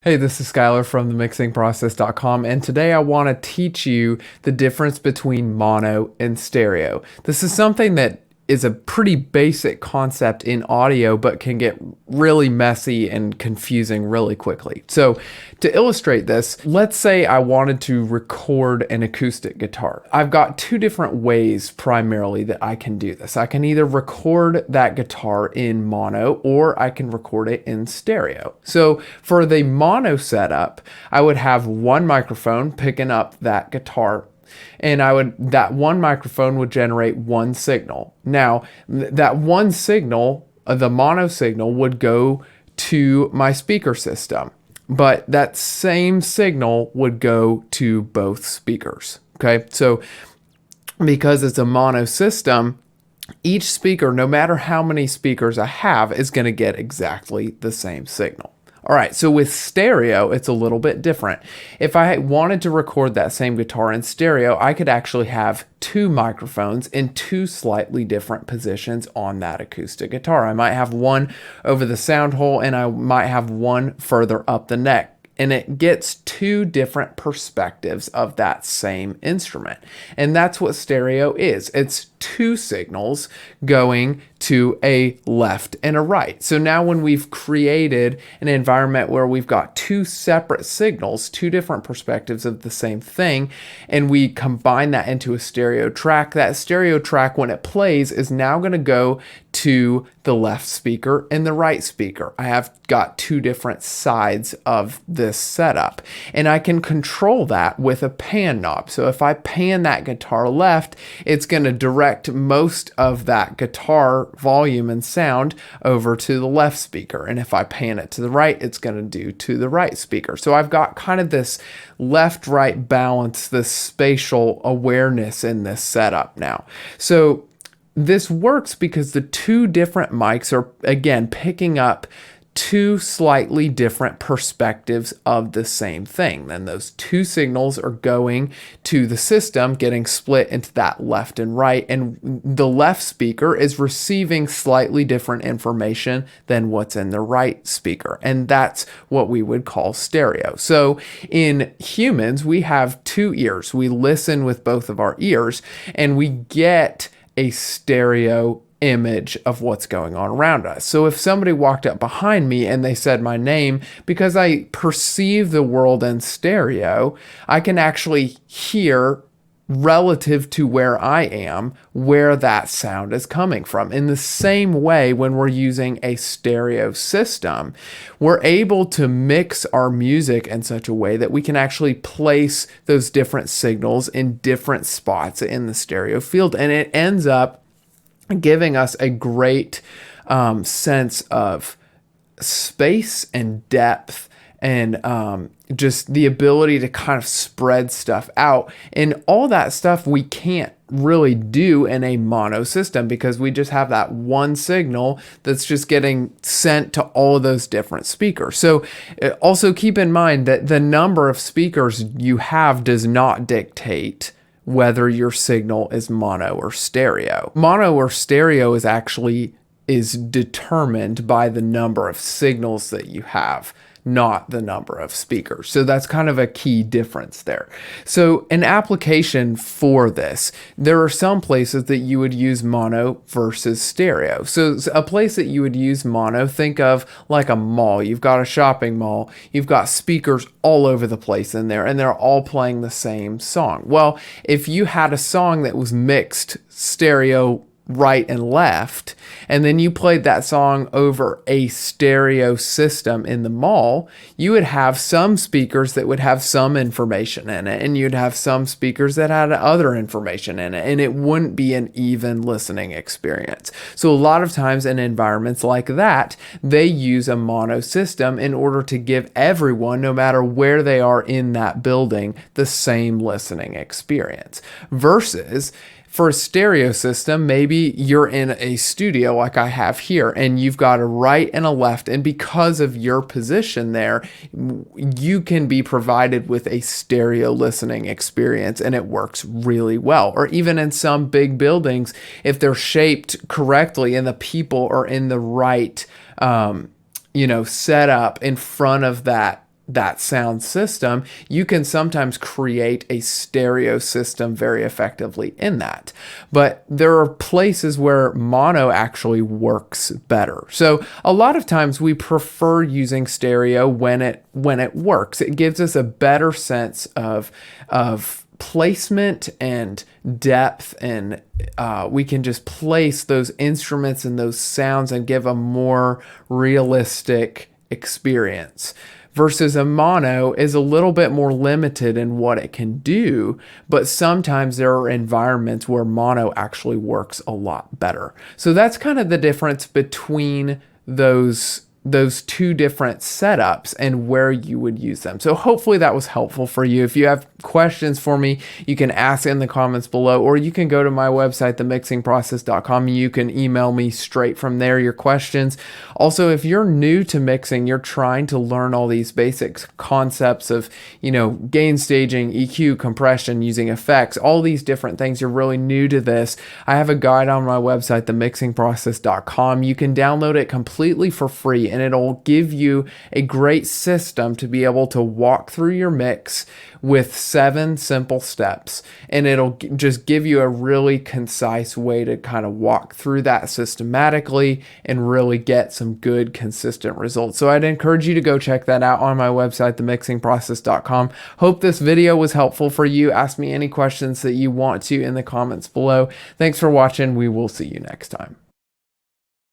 Hey, this is Schuyler from themixingprocess.com, and today I want to teach you the difference between mono and stereo. This is something that is a pretty basic concept in audio, but can get really messy and confusing really quickly. So to illustrate this, let's say I wanted to record an acoustic guitar. I've got two different ways primarily that I can do this. I can either record that guitar in mono or I can record it in stereo. So for the mono setup, I would have one microphone picking up that guitar, and that one microphone would generate one signal. Now, that one signal, the mono signal, would go to my speaker system, but that same signal would go to both speakers. Okay, so because it's a mono system, each speaker, no matter how many speakers I have, is going to get exactly the same signal. All right, so with stereo, it's a little bit different. If I wanted to record that same guitar in stereo, I could actually have two microphones in two slightly different positions on that acoustic guitar. I might have one over the sound hole and I might have one further up the neck. And it gets two different perspectives of that same instrument. And that's what stereo is. It's two signals going to a left and a right. So now when we've created an environment where we've got two separate signals, two different perspectives of the same thing, and we combine that into a stereo track, that stereo track, when it plays, is now going to go to the left speaker and the right speaker. I have got two different sides of this setup, and I can control that with a pan knob. So if I pan that guitar left, it's going to direct most of that guitar volume and sound over to the left speaker. And if I pan it to the right, it's going to do to the right speaker. So I've got kind of this left-right balance, this spatial awareness in this setup now. So this works because the two different mics are, again, picking up two slightly different perspectives of the same thing. Then those two signals are going to the system, getting split into that left and right, and the left speaker is receiving slightly different information than what's in the right speaker, and that's what we would call stereo. So in humans, we have two ears. We listen with both of our ears, and we get a stereo image of what's going on around us. So if somebody walked up behind me and they said my name, because I perceive the world in stereo, I can actually hear, relative to where I am, where that sound is coming from. In the same way, when we're using a stereo system, we're able to mix our music in such a way that we can actually place those different signals in different spots in the stereo field, and it ends up giving us a great sense of space and depth, and just the ability to kind of spread stuff out. And all that stuff we can't really do in a mono system because we just have that one signal that's just getting sent to all of those different speakers. So also keep in mind that the number of speakers you have does not dictate whether your signal is mono or stereo. Mono or stereo is determined by the number of signals that you have, not the number of speakers. So that's kind of a key difference there. So an application for this, there are some places that you would use mono versus stereo. So a place that you would use mono, think of like a mall. You've got a shopping mall, you've got speakers all over the place in there, and they're all playing the same song. Well, if you had a song that was mixed stereo right and left, and then you played that song over a stereo system in the mall, you would have some speakers that would have some information in it, and you'd have some speakers that had other information in it, and it wouldn't be an even listening experience. So a lot of times in environments like that, they use a mono system in order to give everyone, no matter where they are in that building, the same listening experience. Versus for a stereo system, maybe you're in a studio like I have here, and you've got a right and a left, and because of your position there, you can be provided with a stereo listening experience, and it works really well. Or even in some big buildings, if they're shaped correctly and the people are in the right, set up in front of that that sound system, you can sometimes create a stereo system very effectively in that. But there are places where mono actually works better. So a lot of times we prefer using stereo when it works. It gives us a better sense of placement and depth, and we can just place those instruments and those sounds and give a more realistic experience. Versus a mono is a little bit more limited in what it can do, but sometimes there are environments where mono actually works a lot better. So that's kind of the difference between those two different setups and where you would use them. So hopefully that was helpful for you. If you have questions for me, you can ask in the comments below, or you can go to my website, themixingprocess.com, and you can email me straight from there your questions. Also, if you're new to mixing, you're trying to learn all these basic concepts of, gain staging, EQ, compression, using effects, all these different things, you're really new to this, I have a guide on my website, themixingprocess.com. You can download it completely for free, and it'll give you a great system to be able to walk through your mix with 7 simple steps, and it'll just give you a really concise way to kind of walk through that systematically and really get some good consistent results. So I'd encourage you to go check that out on my website, themixingprocess.com. Hope this video was helpful for you. Ask me any questions that you want to in the comments below. Thanks for watching. We will see you next time.